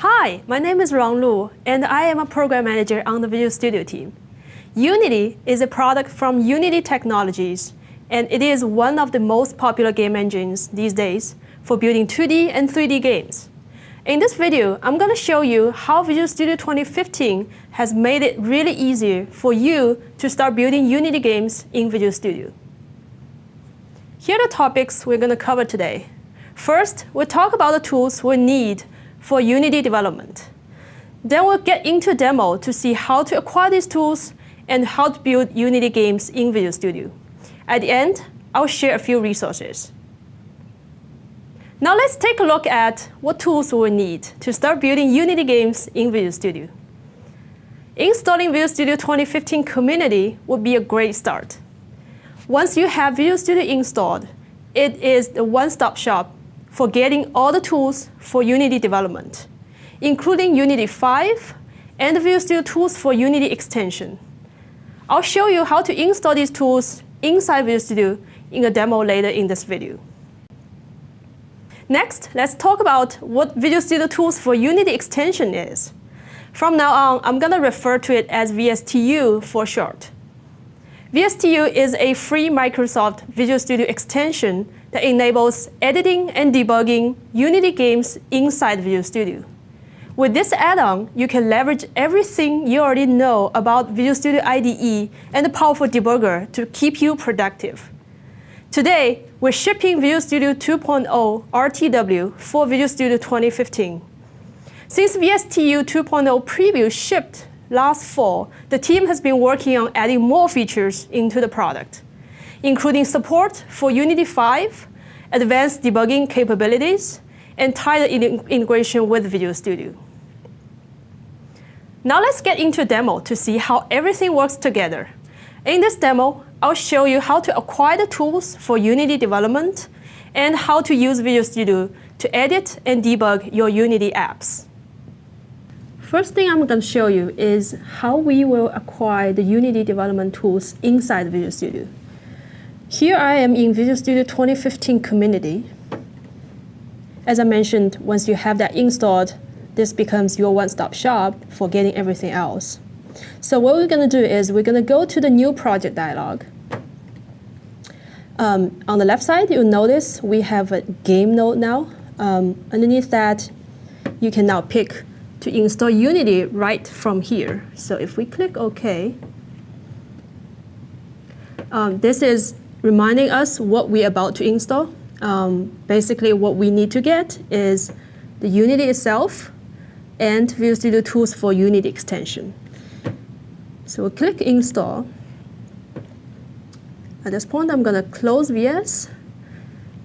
Hi, my name is Rong Lu, and I am a program manager on the Visual Studio team. Unity is a product from Unity Technologies, and it is one of the most popular game engines these days for building 2D and 3D games. In this video, I'm going to show you how Visual Studio 2015 has made it really easier for you to start building Unity games in Visual Studio. Here are the topics we're going to cover today. First, we'll talk about the tools we need for Unity development. Then we'll get into a demo to see how to acquire these tools and how to build Unity games in Visual Studio. At the end, I'll share a few resources. Now let's take a look at what tools we'll need to start building Unity games in Visual Studio. Installing Visual Studio 2015 Community would be a great start. Once you have Visual Studio installed, it is the one-stop shop for getting all the tools for Unity development, including Unity 5 and the Visual Studio tools for Unity extension. I'll show you how to install these tools inside Visual Studio in a demo later in this video. Next, let's talk about what Visual Studio tools for Unity extension is. From now on, I'm going to refer to it as VSTU for short. VSTU is a free Microsoft Visual Studio extension that enables editing and debugging Unity games inside Visual Studio. With this add-on, you can leverage everything you already know about Visual Studio IDE and the powerful debugger to keep you productive. Today, we're shipping Visual Studio 2.0 RTW for Visual Studio 2015. Since VSTU 2.0 preview shipped last fall, the team has been working on adding more features into the product, including support for Unity 5, advanced debugging capabilities, and tighter integration with Visual Studio. Now let's get into a demo to see how everything works together. In this demo, I'll show you how to acquire the tools for Unity development and how to use Visual Studio to edit and debug your Unity apps. First thing I'm going to show you is how we will acquire the Unity development tools inside Visual Studio. Here I am in Visual Studio 2015 Community. As I mentioned, once you have that installed, this becomes your one-stop shop for getting everything else. So what we're going to do is we're going to go to the New Project dialog. On the left side, you'll notice we have a game node now. Underneath that, you can now pick to install Unity right from here. So if we click OK, this is reminding us what we're about to install. Basically, what we need to get is the Unity itself and Visual Studio tools for Unity extension. So we'll click Install. At this point, I'm going to close VS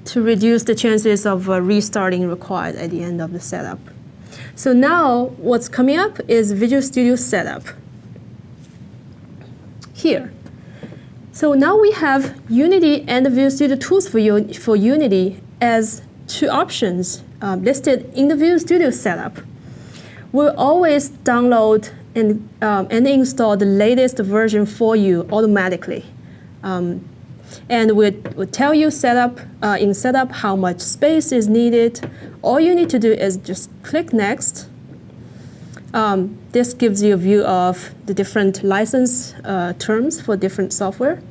to reduce the chances of restarting required at the end of the setup. So now what's coming up is Visual Studio Setup here. So now we have Unity and the Visual Studio tools for Unity as two options listed in the Visual Studio setup. We'll always download and install the latest version for you automatically. And we'll tell you in setup how much space is needed. All you need to do is just click Next. This gives you a view of the different license terms for different software.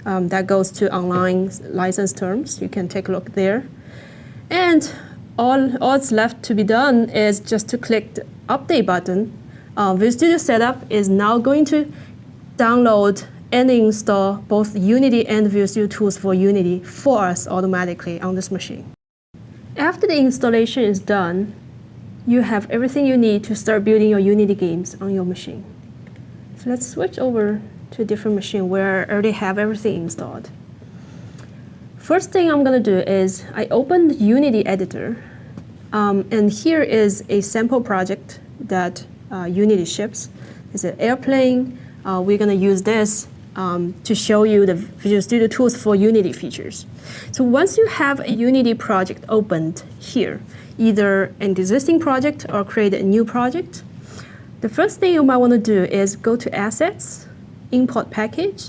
That goes to online license terms. You can take a look there. And all that's left to be done is just to click the Update button. Visual Studio Setup is now going to download and install both Unity and Visual Studio tools for Unity for us automatically on this machine. After the installation is done, you have everything you need to start building your Unity games on your machine. So let's switch over to a different machine where I already have everything installed. First thing I'm going to do is I opened Unity Editor, and here is a sample project that Unity ships. It's an airplane. We're going to use this to show you the Visual Studio tools for Unity features. So once you have a Unity project opened here, either an existing project or create a new project, the first thing you might want to do is go to Assets, Import Package,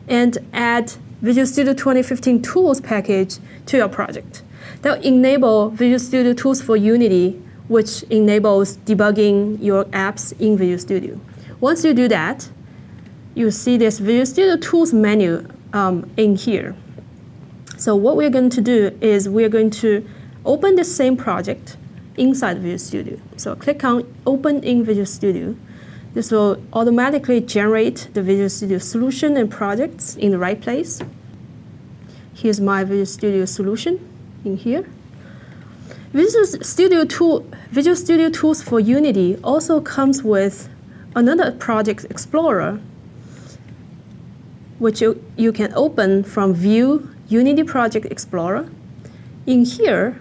and add Visual Studio 2015 Tools package to your project. That will enable Visual Studio tools for Unity which enables debugging your apps in Visual Studio. Once you do that, you see this Visual Studio Tools menu in here. So what we're going to do is we're going to open the same project inside Visual Studio. So click on Open in Visual Studio. This will automatically generate the Visual Studio solution and projects in the right place. Here's my Visual Studio solution in here. Visual Studio Tools for Unity also comes with another Project Explorer, which you can open from View Unity Project Explorer. In here,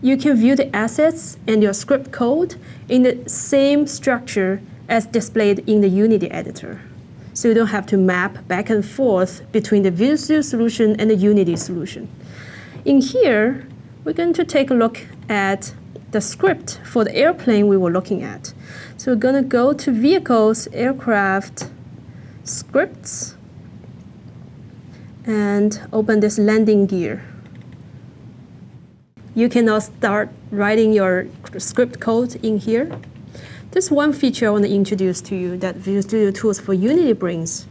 you can view the assets and your script code in the same structure as displayed in the Unity editor. So you don't have to map back and forth between the Visual Studio solution and the Unity solution. In here, we're going to take a look at the script for the airplane we were looking at. So we're going to go to Vehicles, Aircraft, Scripts, and open this landing gear. You can now start writing your script code in here. This one feature I want to introduce to you that Visual Studio Tools for Unity brings.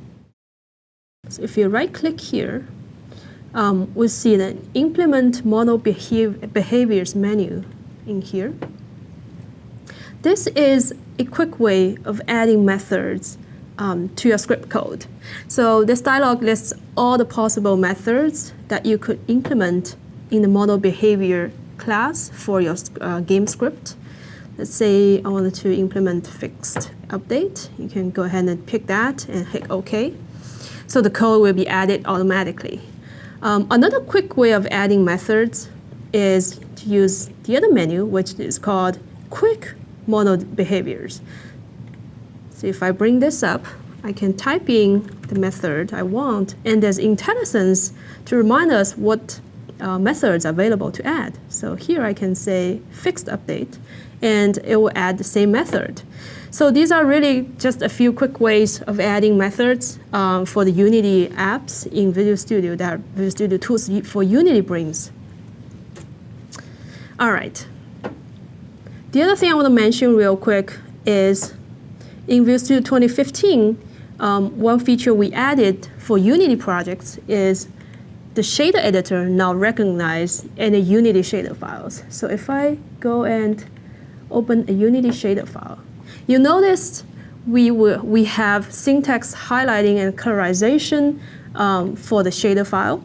So if you right-click here, we'll see the Implement Model Behaviors menu in here. This is a quick way of adding methods to your script code. So this dialog lists all the possible methods that you could implement in the model behavior class for your game script. Let's say I wanted to implement fixed update. You can go ahead and pick that and hit OK. So the code will be added automatically. Another quick way of adding methods is to use the other menu, which is called Quick Model Behaviors. So if I bring this up, I can type in the method I want, and there's IntelliSense to remind us what methods are available to add. So here I can say fixed update, and it will add the same method. So these are really just a few quick ways of adding methods for the Unity apps in Visual Studio that Visual Studio Tools for Unity brings. All right. The other thing I want to mention real quick is in Visual Studio 2015, one feature we added for Unity projects is the shader editor now recognizes any Unity shader files. So if I go and open a Unity shader file, you notice we have syntax highlighting and colorization for the shader file,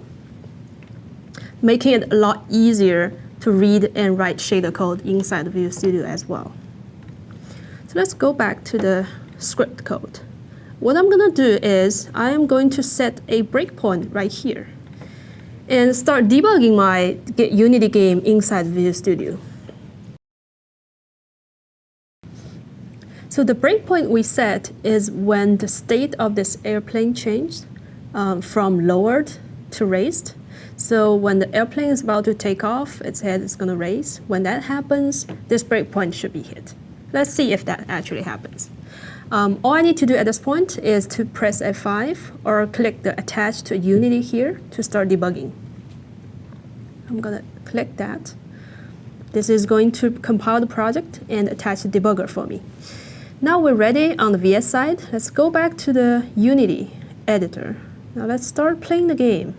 making it a lot easier to read and write shader code inside the Visual Studio as well. So let's go back to the script code. What I'm going to do is I am going to set a breakpoint right here and start debugging my Unity game inside Visual Studio. So the breakpoint we set is when the state of this airplane changed from lowered to raised. So when the airplane is about to take off, its head is going to raise. When that happens, this breakpoint should be hit. Let's see if that actually happens. All I need to do at this point is to press F5 or click the Attach to Unity here to start debugging. I'm going to click that. This is going to compile the project and attach the debugger for me. Now we're ready on the VS side. Let's go back to the Unity editor. Now let's start playing the game.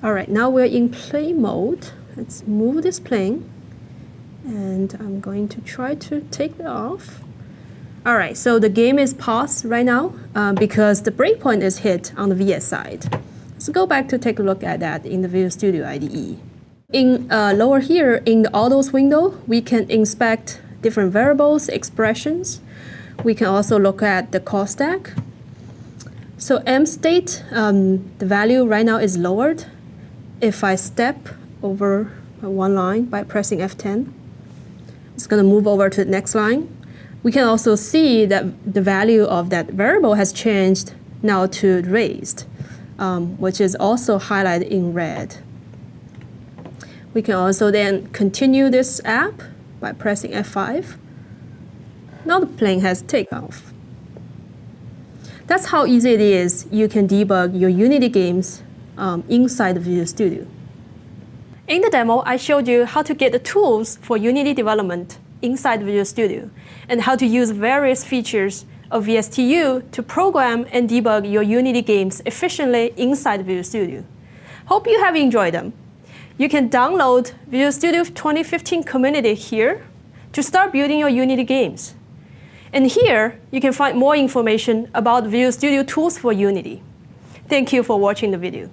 All right, now we're in play mode. Let's move this plane. And I'm going to try to take it off. All right, so the game is paused right now because the breakpoint is hit on the VS side. Let's go back to take a look at that in the Visual Studio IDE. In lower here in the Autos window, we can inspect different variables, expressions. We can also look at the call stack. So M state, the value right now is lowered. If I step over one line by pressing F10, it's going to move over to the next line. We can also see that the value of that variable has changed now to raised, which is also highlighted in red. We can also then continue this app by pressing F5. Now the plane has takeoff. That's how easy it is. You can debug your Unity games inside Visual Studio. In the demo, I showed you how to get the tools for Unity development inside Visual Studio and how to use various features of VSTU to program and debug your Unity games efficiently inside Visual Studio. Hope you have enjoyed them. You can download Visual Studio 2015 community here to start building your Unity games. And here, you can find more information about Visual Studio tools for Unity. Thank you for watching the video.